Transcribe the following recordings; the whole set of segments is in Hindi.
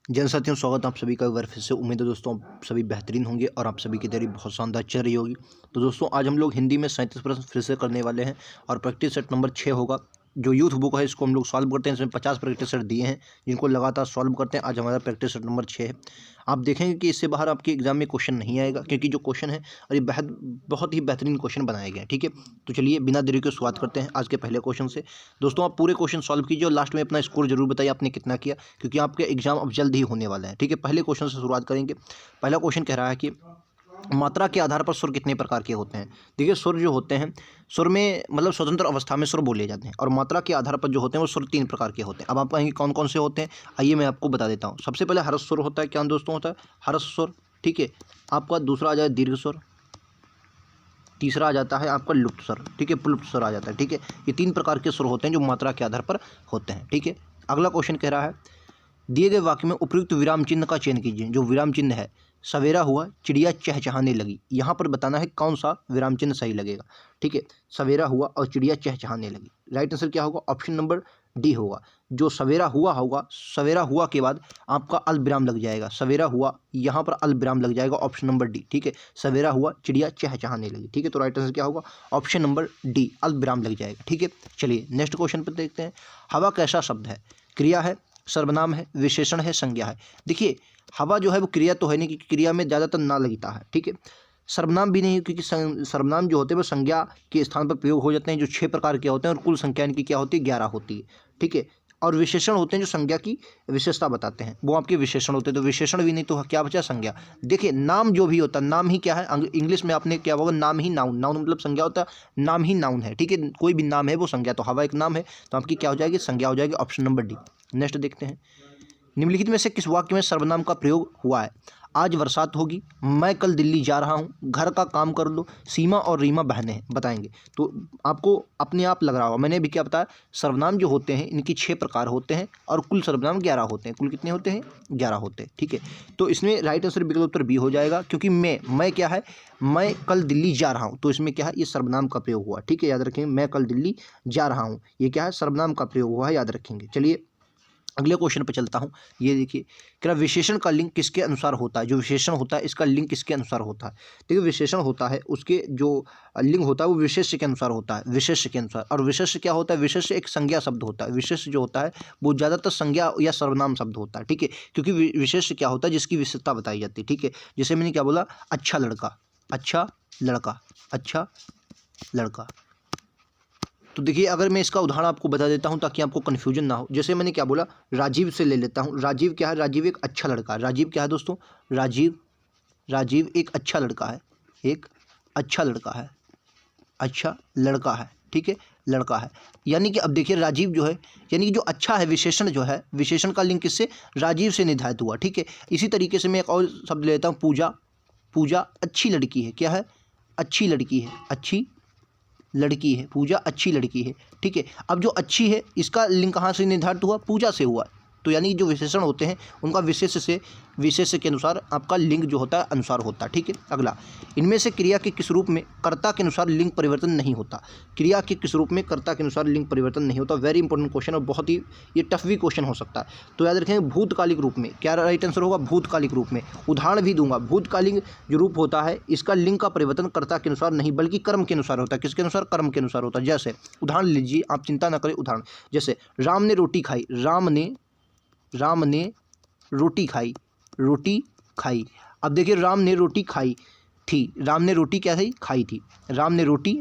जन साथियों, स्वागत है आप सभी का एक बार फिर से। उम्मीद है दोस्तों आप सभी बेहतरीन होंगे और आप सभी की तैयारी बहुत शानदार चल रही होगी। तो दोस्तों आज हम लोग हिंदी में 37 प्रश्न फिर से करने वाले हैं और प्रैक्टिस सेट नंबर 6 होगा। जो यूथ बुक है इसको हम लोग सॉल्व करते हैं। इसमें 50 प्रैक्टिस सेट दिए हैं जिनको लगातार सॉल्व करते हैं। आज हमारा प्रैक्टिस सेट नंबर 6 है। आप देखेंगे कि इससे बाहर आपके एग्जाम में क्वेश्चन नहीं आएगा, क्योंकि जो क्वेश्चन है और ये बहुत ही बेहतरीन क्वेश्चन बनाए गए हैं। ठीक है, तो चलिए बिना देरी के शुरुआत करते हैं आज के पहले क्वेश्चन से। दोस्तों आप पूरे क्वेश्चन सॉल्व कीजिए और लास्ट में अपना स्कोर जरूर बताइए आपने कितना किया, क्योंकि आपके एग्जाम अब जल्द ही होने वाला है। ठीक है, पहले क्वेश्चन से शुरुआत करेंगे। पहला क्वेश्चन कह रहा है कि मात्रा के आधार पर सुर कितने प्रकार के होते हैं। देखिए, सुर जो होते हैं, सुर में मतलब स्वतंत्र अवस्था में सुर बोले जाते हैं, और मात्रा के आधार पर जो होते हैं वो सुर 3 प्रकार के होते हैं। अब आप कहेंगे कौन कौन से होते हैं, आइए मैं आपको बता देता हूँ। सबसे पहले हर्ष सुर होता है। क्या दोस्तों होता है? हर्ष सुर। ठीक है, आपका दूसरा आ जाए दीर्घ सुर, तीसरा आ जाता है आपका लुप्त स्वर। ठीक है, प्लुप्त स्वर आ जाता है। ठीक है, ये 3 प्रकार के सुर होते हैं जो मात्रा के आधार पर होते हैं। ठीक है, अगला क्वेश्चन कह रहा है, दिए गए वाक्य में उपयुक्त विराम चिन्ह का चयन कीजिए। जो विराम चिन्ह है, सवेरा हुआ, चिड़िया चहचहाने लगी, यहाँ पर बताना है कौन सा विराम चिन्ह सही लगेगा। ठीक है, सवेरा हुआ और चिड़िया चहचहाने लगी। राइट आंसर क्या होगा? ऑप्शन नंबर डी होगा। जो सवेरा हुआ होगा, सवेरा हुआ के बाद आपका अल्प विराम लग जाएगा। सवेरा हुआ, यहाँ पर अल्प विराम लग जाएगा। Option number D. ठीक है, सवेरा हुआ, चिड़िया चहचहाने लगी। ठीक है, तो राइट आंसर क्या होगा? ऑप्शन नंबर डी, अल्प विराम लग जाएगा। ठीक है, चलिए नेक्स्ट क्वेश्चन पर देखते हैं। हवा कैसा शब्द है? क्रिया है, सर्वनाम है, विशेषण है, संज्ञा है। देखिए, हवा जो है वो क्रिया तो है नहीं, क्योंकि क्रिया में ज़्यादातर ना लगता है। ठीक है, सर्वनाम भी नहीं, क्योंकि सर्वनाम जो होते हैं वो संज्ञा के स्थान पर प्रयोग हो जाते हैं, जो 6 प्रकार के होते हैं, और कुल संख्या इनकी क्या होती है? 11 होती है। ठीक है, और विशेषण होते हैं जो संज्ञा की विशेषता बताते हैं, वो आपके विशेषण होते हैं। तो विशेषण भी नहीं तो क्या बचा? संज्ञा। देखिए, नाम जो भी होता है, नाम ही क्या है? इंग्लिश में आपने क्या होगा? नाम ही नाउन। नाउन मतलब संज्ञा होता है, नाम ही नाउन है। ठीक है, कोई भी नाम है वो संज्ञा। तो हवा एक नाम है, तो आपकी क्या हो जाएगी? संज्ञा हो जाएगी। Option number D. नेक्स्ट देखते हैं, निम्नलिखित में से किस वाक्य में सर्वनाम का प्रयोग हुआ है? आज बरसात होगी, मैं कल दिल्ली जा रहा हूँ, घर का काम कर लो, सीमा और रीमा बहनें हैं। बताएंगे तो आपको अपने आप लग रहा होगा, मैंने भी क्या बताया, सर्वनाम जो होते हैं इनकी 6 प्रकार होते हैं और कुल सर्वनाम 11 होते हैं। कुल कितने होते हैं? 11 होते हैं। ठीक है, तो इसमें राइट आंसर विकल्प उत्तर बी हो जाएगा, क्योंकि मैं क्या है? मैं कल दिल्ली जा रहा हूँ, तो इसमें क्या है? ये सर्वनाम का प्रयोग हुआ। ठीक है, याद रखेंगे, मैं कल दिल्ली जा रहा हूँ, ये क्या है? सर्वनाम का प्रयोग हुआ है, याद रखेंगे। चलिए अगले क्वेश्चन पर चलता हूँ। ये देखिए, क्या विशेषण का लिंग किसके अनुसार होता है? जो विशेषण होता है इसका लिंग किसके अनुसार होता है? देखिए, विशेषण होता है उसके जो लिंग होता है वो विशेष्य के अनुसार होता है, विशेष्य के अनुसार। और विशेष्य क्या होता है? विशेष्य एक संज्ञा शब्द होता है। विशेष्य जो होता है वो ज़्यादातर संज्ञा या सर्वनाम शब्द होता है। ठीक है, क्योंकि विशेष्य क्या होता है? जिसकी विशेषता बताई जाती है। ठीक है, जैसे मैंने क्या बोला? अच्छा लड़का, अच्छा लड़का, अच्छा लड़का। तो देखिए, अगर मैं इसका उदाहरण आपको बता देता हूं ताकि आपको कन्फ्यूजन ना हो। जैसे मैंने क्या बोला? राजीव से ले लेता हूं। राजीव क्या है? राजीव एक अच्छा लड़का है। राजीव क्या है दोस्तों? राजीव एक अच्छा लड़का है, एक अच्छा लड़का है, अच्छा लड़का है। ठीक है, लड़का है। यानी कि अब देखिए, राजीव जो है, यानी कि जो अच्छा है, विशेषण जो है, विशेषण का लिंक किससे? राजीव से निर्धारित हुआ। ठीक है, इसी तरीके से मैं एक और शब्द लेता हूँ, पूजा। पूजा अच्छी लड़की है। क्या है? अच्छी लड़की है, अच्छी लड़की है। पूजा अच्छी लड़की है। ठीक है, अब जो अच्छी है इसका लिंक कहाँ से निर्धारित हुआ? पूजा से हुआ। तो यानी जो विशेषण होते हैं उनका विशेष के अनुसार आपका लिंग जो होता है अनुसार होता है। ठीक है, अगला, इनमें से क्रिया के किस रूप में कर्ता के अनुसार लिंग परिवर्तन नहीं होता? क्रिया के किस रूप में कर्ता के अनुसार लिंग परिवर्तन नहीं होता? वेरी इंपॉर्टेंट क्वेश्चन, और बहुत ही ये टफ भी क्वेश्चन हो सकता है। तो याद रखेंगे, भूतकालिक रूप में। क्या राइट आंसर होगा? भूतकालिक रूप में। उदाहरण भी दूंगा। भूतकालिक जो रूप होता है इसका लिंग का परिवर्तन कर्ता के अनुसार नहीं बल्कि कर्म के अनुसार होता है। किसके अनुसार? कर्म के अनुसार होता है। जैसे उदाहरण लीजिए, आप चिंता न करें, उदाहरण जैसे राम ने रोटी खाई, राम ने रोटी खाई, रोटी खाई। अब देखिए, राम ने रोटी खाई थी, राम ने रोटी क्या थी? खाई थी। राम ने रोटी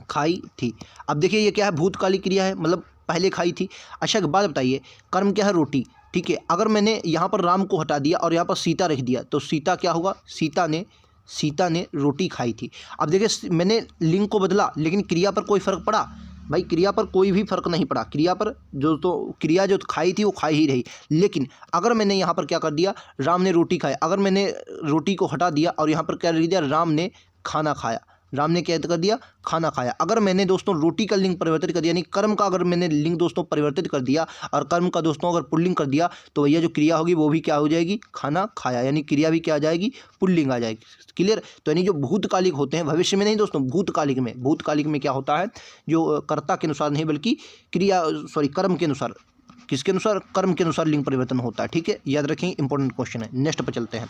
खाई थी। अब देखिए, ये क्या है? भूतकालिक क्रिया है, मतलब पहले खाई थी। अच्छा, एक बात बताइए, कर्म क्या है? रोटी। ठीक है, अगर मैंने यहाँ पर राम को हटा दिया और यहाँ पर सीता रख दिया तो सीता क्या होगा? सीता ने रोटी खाई थी। अब देखिए, मैंने लिंग को बदला लेकिन क्रिया पर कोई फर्क पड़ा? भाई, क्रिया पर कोई भी फर्क नहीं पड़ा। क्रिया पर क्रिया जो खाई थी वो खाई ही रही। लेकिन अगर मैंने यहाँ पर क्या कर दिया? राम ने रोटी खाई, अगर मैंने रोटी को हटा दिया और यहाँ पर क्या लिख दिया? राम ने खाना खाया। राम ने क्या कर दिया? खाना खाया। अगर मैंने दोस्तों रोटी का लिंग परिवर्तित कर दिया, यानी कर्म का अगर मैंने लिंग दोस्तों परिवर्तित कर दिया और कर्म का दोस्तों अगर पुल्लिंग कर दिया, तो भैया जो क्रिया होगी वो भी क्या हो जाएगी? खाना खाया। यानी क्रिया भी क्या आ जाएगी? पुल्लिंग आ जाएगी। क्लियर? तो यानी जो भूतकालिक होते हैं, भविष्य में नहीं दोस्तों, भूतकालिक में क्या होता है? जो कर्ता के अनुसार नहीं बल्कि कर्म के अनुसार किसके अनुसार? कर्म के अनुसार लिंग परिवर्तन होता है। ठीक है, याद रखेंगे, इंपॉर्टेंट क्वेश्चन है। नेक्स्ट पर चलते हैं।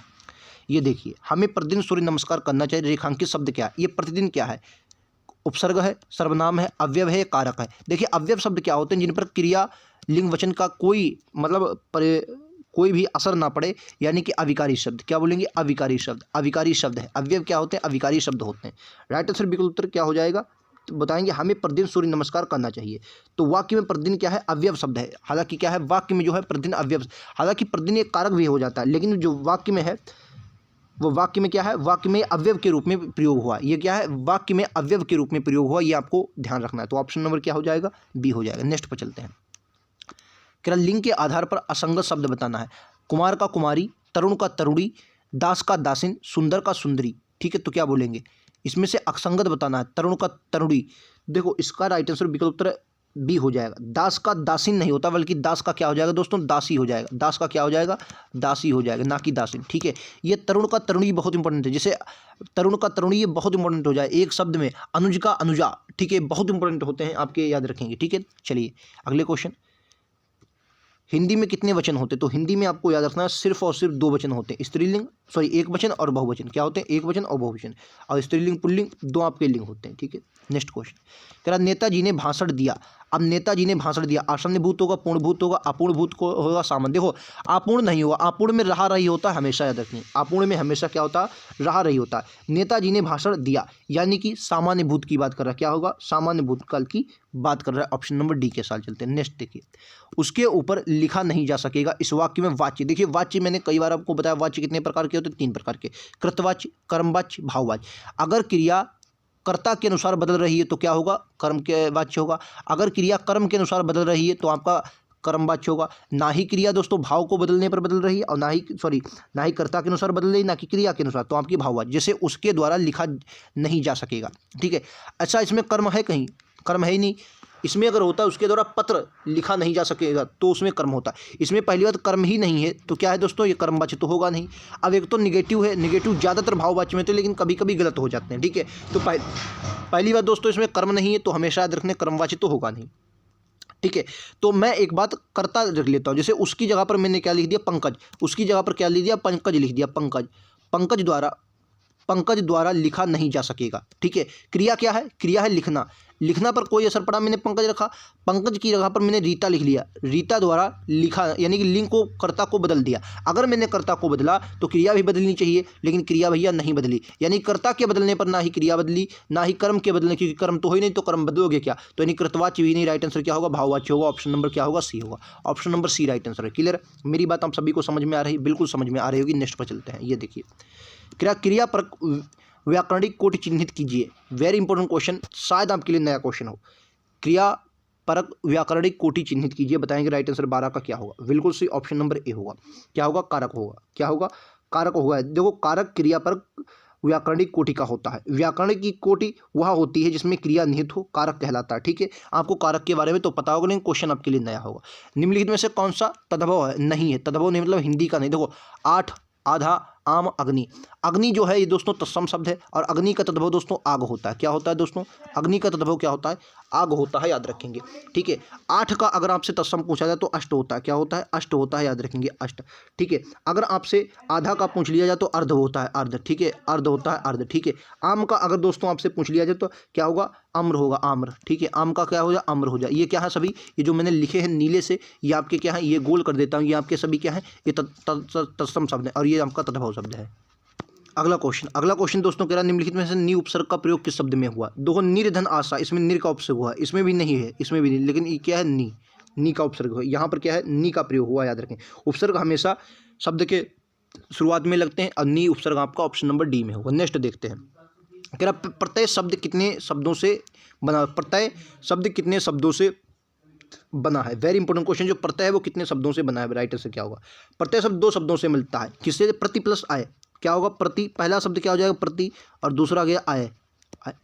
ये देखिए, हमें प्रतिदिन सूर्य नमस्कार करना चाहिए। रेखांकित शब्द क्या है? ये प्रतिदिन क्या है? उपसर्ग है, सर्वनाम है, अव्यव है, कारक है। देखिए, अव्यव शब्द क्या होते हैं? जिन पर क्रिया लिंग वचन का कोई मतलब कोई भी असर ना पड़े, यानी कि अविकारी शब्द। क्या बोलेंगे? अविकारी शब्द। अविकारी शब्द है। अव्यव क्या होते हैं? अविकारी शब्द होते हैं। राइट आंसर विकल्प उत्तर क्या हो जाएगा? तो बताएंगे हमें प्रतिदिन सूर्य नमस्कार करना चाहिए। तो वाक्य में प्रतिदिन क्या है? अव्यव शब्द है। हालांकि क्या है, वाक्य में जो है प्रतिदिन अव्यव, हालांकि प्रतिदिन एक कारक भी हो जाता है, लेकिन जो वाक्य में है वो वाक्य में क्या है? वाक्य में अव्यव के रूप में प्रयोग हुआ। ये क्या है? वाक्य में अव्यव के रूप में प्रयोग हुआ। ये आपको ध्यान रखना है। तो ऑप्शन नंबर क्या हो जाएगा? बी हो जाएगा। नेक्स्ट पर चलते हैं। क्या लिंग के आधार पर असंगत शब्द बताना है। कुमार का कुमारी, तरुण का तरुणी, दास का दासिन, सुंदर का सुंदरी। ठीक है, तो क्या बोलेंगे? इसमें से असंगत बताना है। तरुण का तरुणी, देखो इसका राइट आंसर विकल्प उत्तर बी हो जाएगा। दास का दासिन नहीं होता, बल्कि दास का क्या हो जाएगा दोस्तों? दासी हो जाएगा। दास का क्या हो जाएगा? दासी हो जाएगा, ना कि दासिन। ठीक है, ये तरुण का तरुणी बहुत इंपॉर्टेंट है। जैसे तरुण का तरुणी, ये बहुत इंपॉर्टेंट हो जाए एक शब्द में। अनुज का अनुजा, ठीक है, बहुत इंपॉर्टेंट होते हैं, आपके याद रखेंगे। ठीक है, चलिए अगले क्वेश्चन। हिंदी में कितने वचन होते हैं? तो हिंदी में आपको याद रखना है सिर्फ और सिर्फ दो वचन होते हैं। स्त्रीलिंग, सॉरी, एक वचन और बहुवचन। क्या होते हैं? एक वचन और बहुवचन। और स्त्रीलिंग पुल्लिंग दो आपके लिंग होते हैं। ठीक है, नेक्स्ट क्वेश्चन। कह रहा नेताजी ने भाषण दिया। अब नेताजी ने भाषण दिया, आसन्न भूत होगा, पूर्ण भूत होगा, अपूर्ण भूत को होगा, सामान्य। देखो, अपूर्ण नहीं होगा, अपूर्ण में रहा रही होता है, हमेशा याद रखनी। अपूर्ण में हमेशा क्या होता है? रहा रही होता है। नेताजी ने भाषण दिया, यानी कि सामान्य भूत की बात कर रहा है। क्या होगा? सामान्य भूतकाल की बात कर रहा है। ऑप्शन नंबर डी के साथ चलते हैं। नेक्स्ट देखिए, उसके ऊपर लिखा नहीं जा सकेगा। इस वाक्य में वाच्य, देखिए वाच्य मैंने कई बार आपको बताया, वाच्य कितने प्रकार के होते हैं? तीन प्रकार के। कृतवाच्य, कर्मवाच्य, भाववाच्य। अगर क्रिया कर्ता के अनुसार बदल रही है तो क्या होगा? कर्म के वाच्य होगा। अगर क्रिया कर्म के अनुसार बदल रही है तो आपका कर्मवाच्य होगा। ना ही क्रिया दोस्तों भाव को बदलने पर बदल रही है, और ना ही कर्ता के अनुसार बदल रही है, ना कि क्रिया के अनुसार, तो आपकी भाववाच्य। जैसे उसके द्वारा लिखा नहीं जा सकेगा। ठीक है, अच्छा, इसमें कर्म है? कहीं कर्म है ही नहीं। इसमें अगर होता है उसके द्वारा पत्र लिखा नहीं जा सकेगा, तो उसमें कर्म होता है। इसमें पहली बात कर्म ही नहीं है, तो क्या है दोस्तों? ये कर्मवाच्य तो होगा नहीं। अब एक तो निगेटिव है, निगेटिव ज़्यादातर भाववाच्य में थे, लेकिन कभी कभी गलत हो जाते हैं। ठीक है, तो पहली बात दोस्तों, इसमें कर्म नहीं है, तो हमेशा याद रखने कर्मवाच्य तो होगा नहीं। ठीक है, तो मैं एक बात करता रख लेता हूँ। जैसे उसकी जगह पर मैंने क्या लिख दिया? पंकज। उसकी जगह पर क्या लिख दिया? पंकज लिख दिया। पंकज, पंकज द्वारा लिखा नहीं जा सकेगा। ठीक है, क्रिया क्या है? क्रिया है लिखना। लिखना पर कोई असर पड़ा, मैंने पंकज रखा। पंकज की जगह पर मैंने रीता लिख लिया। रीता द्वारा लिखा, यानी कि लिंग को, कर्ता को बदल दिया। अगर मैंने कर्ता को बदला तो क्रिया भी बदलनी चाहिए, लेकिन क्रिया भैया नहीं बदली। यानी कर्ता के बदलने पर ना ही क्रिया बदली, ना ही कर्म के बदलने, क्योंकि कर्म तो हो ही नहीं, तो कर्म बदलोगे क्या? तो यानी कृतवाच्य भी नहीं। राइट आंसर क्या होगा? भाववाच्य होगा। ऑप्शन नंबर क्या होगा? सी होगा। Option number C right answer है। क्लियर? मेरी बात आप सभी को समझ में आ रही? बिल्कुल समझ में आ रही होगी। नेक्स्ट पर चलते हैं। ये देखिए, क्रिया पर व्याकरणिक कोटि चिन्हित कीजिए। वेरी इंपॉर्टेंट क्वेश्चन, शायद आपके लिए नया क्वेश्चन हो। क्रिया परक व्याकरणिक कोटि चिन्हित कीजिए। बताएंगे राइट आंसर 12 का क्या होगा? बिल्कुल सही, ऑप्शन नंबर ए होगा। क्या होगा? कारक होगा। क्या होगा? कारक होगा। देखो, कारक क्रिया परक व्याकरणिक कोटि का होता है। व्याकरणिक की कोटि वह होती है जिसमें क्रिया निहित हो, कारक कहलाता है। ठीक है, आपको कारक के बारे में तो पता होगा, लेकिन क्वेश्चन आपके लिए नया होगा। निम्नलिखित में से कौन सा तद्भव है? नहीं है। तद्भव नहीं मतलब हिंदी का नहीं। देखो, 8, आधा, आम, अग्नि। अग्नि जो है ये दोस्तों तत्सम शब्द है, और अग्नि का तद्भव दोस्तों आग होता है। क्या होता है दोस्तों? अग्नि का तद्भव क्या होता है? आग होता है, याद रखेंगे। ठीक है, 8 का अगर आपसे तत्सम पूछा जाए तो अष्ट होता है। क्या होता है? अष्ट होता है, याद रखेंगे, अष्ट। ठीक है, अगर आपसे आधा का पूछ लिया जाए तो अर्ध होता है, अर्ध। ठीक है, अर्ध होता है, अर्ध। ठीक है, आम का अगर दोस्तों आपसे पूछ लिया जाए तो क्या होगा? अम्र होगा, आम्र। ठीक है, आम का क्या हो जाए? अम्र हो जाए। ये क्या है सभी? ये जो मैंने लिखे हैं नीले से, ये आपके क्या है? ये गोल कर देता हूँ, ये आपके सभी क्या है? ये तत्सम शब्द है, और ये आपका तद्भव शब्द है। अगला क्वेश्चन दोस्तों कह रहा है निम्नलिखित में से नी उपसर्ग का प्रयोग किस शब्द में हुआ? देखो, निर्धन आशा, इसमें निर का उपसर्ग हुआ है। इसमें भी नहीं है, इसमें भी नहीं, लेकिन ये क्या है? नी का उपसर्ग हुआ। यहाँ पर क्या है? नी का प्रयोग हुआ, याद रखें। उपसर्ग हमेशा शब्द के शुरुआत में लगते हैं, और नी उपसर्ग आपका ऑप्शन नंबर डी में होगा। नेक्स्ट देखते हैं। कह रहा प्रत्यय शब्द कितने शब्दों से बना? प्रत्यय शब्द कितने शब्दों से बना है? Very important question. जो प्रत्यय है वो कितने शब्दों से बना है? राइट आंसर क्या होगा? प्रत्यय शब्द 2 शब्दों से मिलता है। किससे? प्रति प्लस आय। क्या होगा? प्रति, पहला शब्द क्या हो जाएगा? प्रति, और दूसरा गया आय।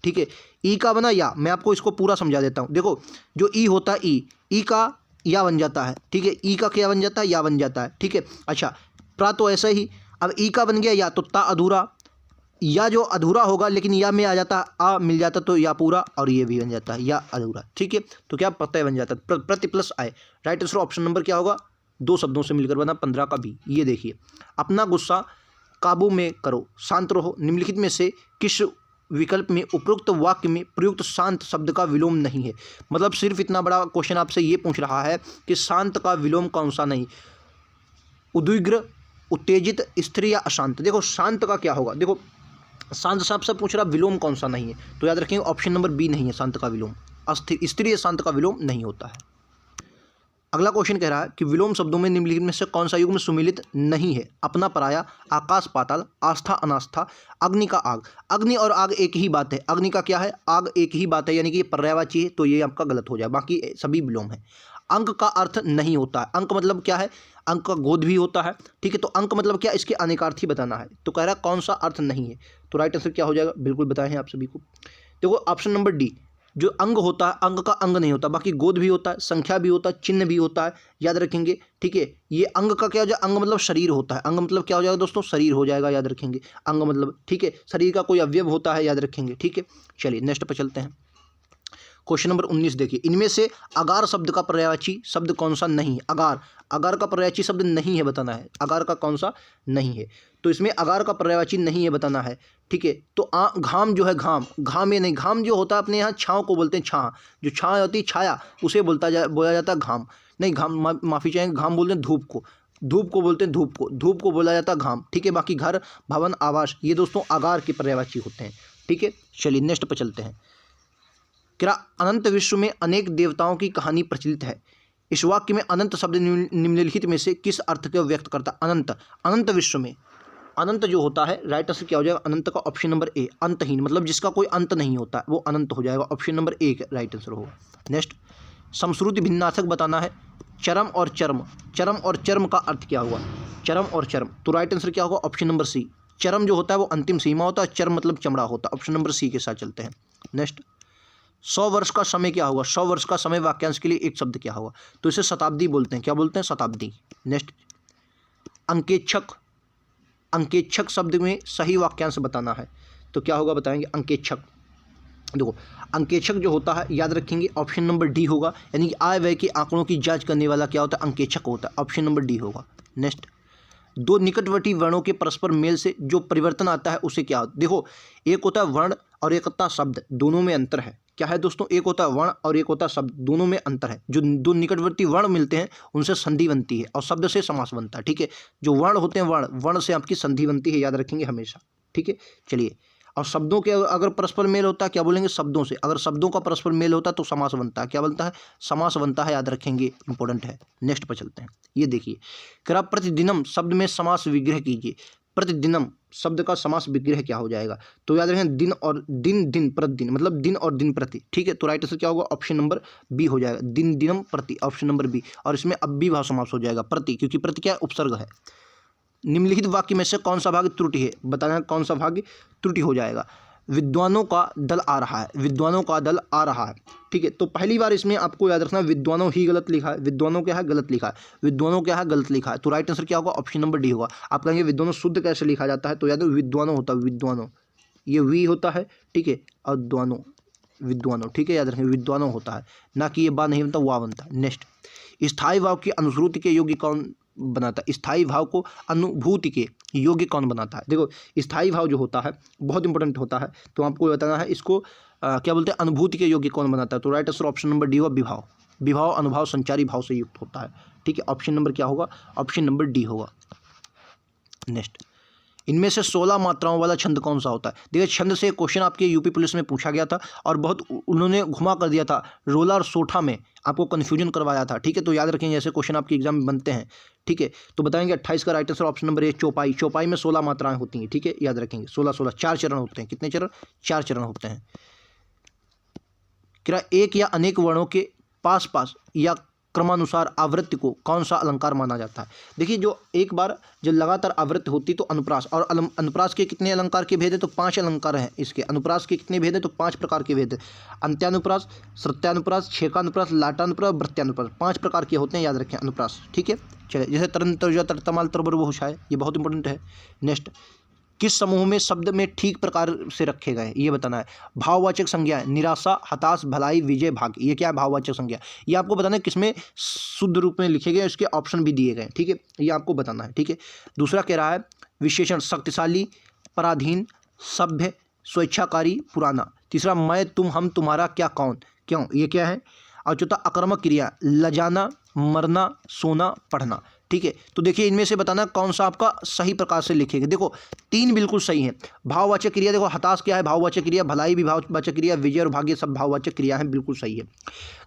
ठीक है, ई का बना या। मैं आपको इसको पूरा समझा देता हूँ। देखो, जो ई होता है, ई का या बन जाता है। ठीक है, ई का क्या बन जाता है? या बन जाता है। ठीक है, अच्छा, प्रा तो ऐसा ही। अब ई का बन गया या, तो ता अधूरा, या जो अधूरा होगा, लेकिन या में आ जाता आ मिल जाता तो या पूरा, और ये भी बन जाता है या अधूरा। ठीक है, तो क्या प्रत्यय बन जाता है, प्रति प्लस आए। राइट आंसर ऑप्शन नंबर क्या होगा, 2 शब्दों से मिलकर बना 15 का बी। ये देखिए, अपना गुस्सा काबू में करो, शांत रहो, निम्नलिखित में से किस विकल्प में उपरोक्त वाक्य में प्रयुक्त शांत शब्द का विलोम नहीं है। मतलब सिर्फ इतना बड़ा क्वेश्चन आपसे ये पूछ रहा है कि शांत का विलोम कौन सा नहीं, उद्विग्न, उत्तेजित, स्थिर या अशांत। देखो शांत का क्या होगा, देखो शांत साहब से पूछ रहा विलोम कौन सा नहीं है, तो याद रखेंगे ऑप्शन नंबर बी नहीं है, शांत का विलोम। अस्थिर, स्थिर या शांत का विलोम नहीं होता है। अगला क्वेश्चन कह रहा है कि विलोम शब्दों में निम्नलिखित में से कौन सा युग्म सुमिलित नहीं है। अपना पराया, आकाश पाताल, आस्था अनास्था, अग्नि का आग। अग्नि और आग एक ही बात है, अग्नि का क्या है, आग एक ही बात है, यानी कि ये पर्यायवाची है, तो ये आपका गलत हो जाए, बाकी सभी विलोम है। अंक का अर्थ नहीं होता है, अंक मतलब क्या है, अंक का गोद भी होता है। ठीक है, तो अंक मतलब क्या, इसके अनेकार्थी बताना है, तो कह रहा है कौन सा अर्थ नहीं है, तो राइट आंसर क्या हो जाएगा, बिल्कुल बताए हैं आप सभी को। देखो ऑप्शन नंबर डी, जो अंग होता है, अंग का अंग नहीं होता, बाकी गोद भी होता है, संख्या भी होता है, चिन्ह भी होता है, याद रखेंगे। ठीक है, ये अंग का क्या हो जाएगा, अंग मतलब शरीर होता है, अंग मतलब क्या हो जाएगा दोस्तों, शरीर हो जाएगा, याद रखेंगे अंग मतलब। ठीक है, शरीर का कोई अवयव होता है, याद रखेंगे। ठीक है, चलिए नेक्स्ट पर चलते हैं। क्वेश्चन नंबर 19 देखिए, इनमें से अगार शब्द का पर्यायवाची शब्द कौन सा नहीं है। अगार, अगार का पर्यायवाची शब्द नहीं है बताना है, अगार का कौन सा नहीं है, तो इसमें अगार का पर्यायवाची नहीं है बताना है। ठीक है, तो घाम जो है, घाम, घाम ये नहीं, घाम जो होता है अपने यहाँ छाँव को बोलते हैं, छाँ, जो छाँ होती है छाया, उसे बोला जाता है घाम, नहीं घाम, माफ़ी चाहेंगे, घाम बोलते हैं धूप को, धूप को बोलते हैं, धूप को, धूप को बोला जाता है घाम। ठीक है, बाकी घर, भवन, आवास, ये दोस्तों अगार के पर्यायवाची होते हैं। ठीक है, चलिए नेक्स्ट पर चलते हैं। क्या अनंत विश्व में अनेक देवताओं की कहानी प्रचलित है। इस वाक्य में अनंत शब्द निम्नलिखित में से किस अर्थ को व्यक्त करता है। अनंत, अनंत विश्व में अनंत जो होता है, राइट आंसर क्या हो जाएगा, अनंत का ऑप्शन नंबर ए, अंतहीन, मतलब जिसका कोई अंत नहीं होता है, वो अनंत हो जाएगा, option number A right answer होगा। नेक्स्ट, समश्रुति भिन्नार्थक बताना है। चरम और चर्म, चरम और चर्म का अर्थ क्या हुआ, चरम और चर्म, तो राइट आंसर क्या होगा, ऑप्शन नंबर सी। चरम जो होता है वो अंतिम सीमा होता है, चर्म मतलब चमड़ा होता है, ऑप्शन नंबर सी के साथ चलते हैं। नेक्स्ट, 100 वर्ष का समय क्या होगा, 100 वर्ष का समय वाक्यांश के लिए एक शब्द क्या होगा, तो इसे शताब्दी बोलते हैं, क्या बोलते हैं, शताब्दी। नेक्स्ट, अंकेक्षक, अंकेक्षक शब्द में सही वाक्यांश बताना है, तो क्या होगा बताएंगे, अंकेक्षक। देखो अंकेक्षक जो होता है, याद रखेंगे ऑप्शन नंबर डी होगा, यानी कि आय व्यय के आंकड़ों की जांच करने वाला क्या होता है, अंकेक्षक होता है, ऑप्शन नंबर डी होगा। नेक्स्ट, दो निकटवर्ती वर्णों के परस्पर मेल से जो परिवर्तन आता है उसे क्या होता है। देखो एक होता है वर्ण और एक होता है शब्द, दोनों में अंतर है। क्या है दोस्तों, एक होता है वर्ण और एक होता है शब्द, दोनों में अंतर है। जो दो निकटवर्ती वर्ण मिलते हैं उनसे संधि बनती है और शब्द से समास बनता है। ठीक है, जो वर्ण होते हैं, वर्ण, वर्ण से आपकी संधि बनती है, याद रखेंगे हमेशा। ठीक है, चलिए, और शब्दों के अगर परस्पर मेल होता है क्या बोलेंगे, शब्दों से, अगर शब्दों का परस्पर मेल होता है तो समास बनता है, क्या बनता है, समास बनता है, याद रखेंगे, इंपॉर्टेंट है। नेक्स्ट पर चलते हैं। ये देखिए, क्या प्रतिदिनम शब्द में समास विग्रह कीजिए। प्रतिदिनम शब्द का समास विग्रह क्या हो जाएगा, तो याद रखें दिन और दिन, दिन प्रतिदिन, मतलब दिन और दिन प्रति। ठीक है, तो राइट आंसर क्या होगा, ऑप्शन नंबर बी हो जाएगा, दिन दिनम प्रति, ऑप्शन नंबर बी। और इसमें अव्ययीभाव समास हो जाएगा, प्रति, क्योंकि प्रति क्या है, उपसर्ग है। निम्नलिखित वाक्य में से कौन सा भाग त्रुटि है, बताना है कौन सा भाग त्रुटि हो जाएगा। विद्वानों का दल आ रहा है, विद्वानों का दल आ रहा है। ठीक है, तो पहली बार इसमें आपको याद रखना विद्वानों ही गलत लिखा है, विद्वानों क्या है, गलत लिखा है, विद्वानों क्या है, गलत लिखा है, तो राइट आंसर क्या होगा, ऑप्शन नंबर डी होगा। आप कहेंगे विद्वानों शुद्ध कैसे लिखा जाता है, तो याद विद्वानों होता है, विद्वानों, ये वी होता है। ठीक है, और द्वानों, विद्वानों। ठीक है, याद रखें विद्वानों होता है, ना कि ये बा नहीं बनता, वाह बनता है। नेक्स्ट, स्थायी भाव की अनुश्रुति के योग्य कौन बनाता है, स्थायी भाव को अनुभूति के योग्य कौन बनाता है। देखो स्थायी भाव जो होता है बहुत इंपॉर्टेंट होता है, तो आपको बताना है इसको क्या बोलते हैं, अनुभूति के योग्य कौन बनाता है, तो right answer option number D होगा, विभाव। विभाव अनुभाव संचारी भाव से युक्त होता है। ठीक है, ऑप्शन नंबर क्या होगा, ऑप्शन नंबर डी होगा। नेक्स्ट, इनमें से 16 मात्राओं वाला छंद कौन सा होता है। देखिए छंद से क्वेश्चन आपके यूपी पुलिस में पूछा गया था और बहुत उन्होंने घुमा कर दिया था, रोला और सोठा में आपको कन्फ्यूजन करवाया था। ठीक है, तो याद रखेंगे ऐसे क्वेश्चन आपके एग्जाम में बनते हैं। ठीक है, तो बताएंगे 28 का right answer option number A, चौपाई। चौपाई में 16 मात्राएं होती हैं। ठीक है, याद रखेंगे 16 4 चरण होते हैं। कितने चरण, 4 चरण होते हैं। क्या एक या अनेक वर्णों के पास पास या क्रमानुसार आवृत्ति को कौन सा अलंकार माना जाता है। देखिए जो एक बार जब लगातार आवृत्ति होती तो अनुप्रास, और अनुप्रास के कितने अलंकार के भेद है, तो 5 अलंकार हैं इसके। अनुप्रास के कितने भेद है, तो 5 प्रकार के भेद है। अंत्यानुप्रास, श्रुत्यानुप्रास, छेकानुप्रास, लाटानुप्रास, वृत्त्यानुप्रास, 5 प्रकार के होते हैं, याद रखें अनुप्रास। ठीक है, चलिए जैसे तरन तरजा तरतमाल तरबर वो है, ये बहुत इंपॉर्टेंट है। नेक्स्ट, किस समूह में शब्द में ठीक प्रकार से रखे गए ये बताना है। भाववाचक संज्ञा निराशा, हताश, भलाई, विजय, भाग्य, ये क्या है भाववाचक संज्ञा। ये आपको बताना है किसमें शुद्ध रूप में लिखे गए, इसके ऑप्शन भी दिए गए, ठीक है, ये आपको बताना है, ठीक है। दूसरा कह रहा है विशेषण शक्तिशाली, पराधीन, सभ्य, स्वेच्छाकारी, पुराना। तीसरा मैं, तुम, हम, तुम्हारा, क्या, कौन, क्यों, ये क्या है। और चौथा आक्रामक क्रिया लजाना, मरना, सोना, पढ़ना, ठीक है। तो देखिए इनमें से बताना कौन सा आपका सही प्रकार से लिखेगा। देखो 3 बिल्कुल सही है। भाववाचक क्रिया देखो हताश क्या है भाववाचक क्रिया, भलाई भी भाववाचक क्रिया, विजय और भाग्य सब भाववाचक क्रिया है, बिल्कुल सही है।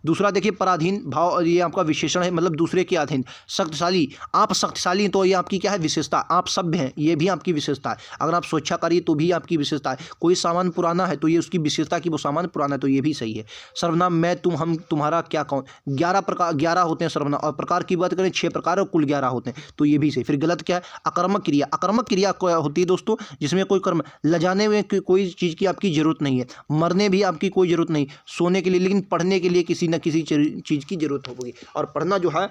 दूसरा देखिए पराधीन भाव, ये आपका विशेषण है, मतलब दूसरे के अधीन। शक्तिशाली, आप शक्तिशाली हैं तो ये आपकी क्या है विशेषता। आप सभ्य हैं ये भी आपकी विशेषता है। अगर आप स्वेच्छाकारी तो भी आपकी विशेषता है। कोई सामान पुराना है तो ये उसकी विशेषता कि वो सामान पुराना है, तो ये भी सही है। सर्वनाम मैं, तुम, हम, तुम्हारा, क्या, कौन, 11 प्रकार, 11 होते हैं सर्वनाम। और प्रकार की बात करें 6 प्रकार और कुल 11 होते हैं, तो ये भी सही। फिर गलत क्या है आक्रामक क्रिया। आक्रामक क्रिया क्या होती है दोस्तों, जिसमें कोई कर्म, लजाने में कोई चीज़ की आपकी जरूरत नहीं है, मरने भी आपकी कोई जरूरत नहीं, सोने के लिए, लेकिन पढ़ने के लिए किसी न किसी चीज़ की जरूरत होगी। और पढ़ना जो है,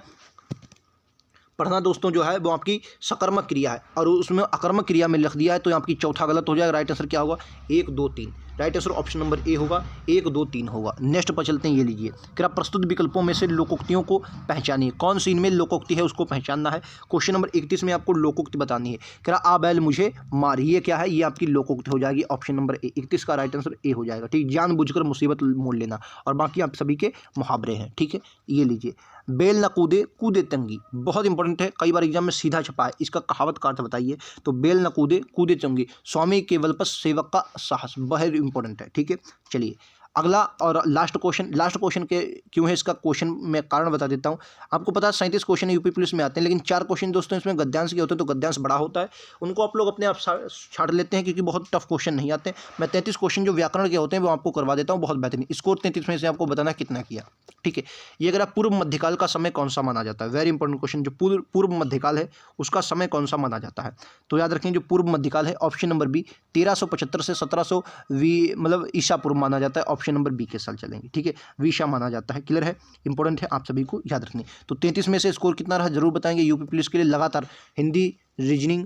पढ़ना दोस्तों जो है वो आपकी सकर्मक क्रिया है, और उसमें अकर्मक क्रिया में लिख दिया है, तो आपकी चौथा गलत हो जाएगा। राइट आंसर क्या होगा 1, 2, 3। Right answer option number A होगा, 1, 2, 3 होगा। नेक्स्ट पर चलते हैं, ये लीजिए क्या प्रस्तुत विकल्पों में से लोकोक्तियों को पहचानिए। कौन सी इनमें लोकोक्ति है उसको पहचानना है। क्वेश्चन नंबर 31 में आपको लोकोक्ति बतानी है। क्या आ बैल मुझे मार, ये क्या है, ये आपकी लोकोक्ति हो जाएगी। ऑप्शन नंबर ए 31 का राइट आंसर ए हो जाएगा, ठीक। जानबूझकर मुसीबत मोल लेना, और बाकी आप सभी के मुहावरे हैं, ठीक है। ये लीजिए बेल न कूदे कूदे तंगी, बहुत इंपॉर्टेंट है, कई बार एग्जाम में सीधा छपा है। इसका कहावत का अर्थ बताइए। तो बेल न कूदे कूदे तंगी, स्वामी केवल पर सेवक का साहस, बहुत इंपॉर्टेंट है, ठीक है। चलिए अगला और लास्ट क्वेश्चन के क्यों है इसका क्वेश्चन मैं कारण बता देता हूँ। आपको पता है 37 क्वेश्चन यूपी पुलिस में आते हैं, लेकिन 4 क्वेश्चन दोस्तों इसमें गद्यांश के होते हैं, तो गद्यांश बड़ा होता है, उनको आप लोग अपने आप छाड़ लेते हैं क्योंकि बहुत टफ क्वेश्चन नहीं आते। मैं 33 क्वेश्चन जो व्याकरण के होते हैं वो आपको करवा देता हूँ, बहुत बेहतरीन। स्कोर 33 में से आपको बताना कितना किया, ठीक है। ये अगर पूर्व मध्यकाल का समय कौन सा माना जाता है, वेरी इंपॉर्टेंट क्वेश्चन। जो पूर्व मध्यकाल है उसका समय कौन सा माना जाता है, तो याद रखें जो पूर्व मध्यकाल है ऑप्शन नंबर बी 1375 से 1700 मतलब ईसा पूर्व माना जाता है। ऑप्शन नंबर बी के साथ चलेंगे, ठीक है। विशा माना जाता है, क्लियर है, इंपॉर्टेंट है, आप सभी को याद रखनी। तो 33 में से स्कोर कितना रहा जरूर बताएंगे। यूपी पुलिस के लिए लगातार हिंदी, रीजनिंग,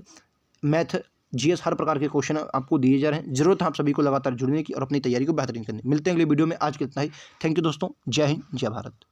मैथ, जीएस हर प्रकार के क्वेश्चन आपको दिए जा रहे हैं। जरूरत है आप सभी को लगातार जुड़ने की और अपनी तैयारी को बेहतरीन करनी। मिलते हैं अगले वीडियो में, आज के इतना ही। थैंक यू दोस्तों, जय हिंद, जय भारत।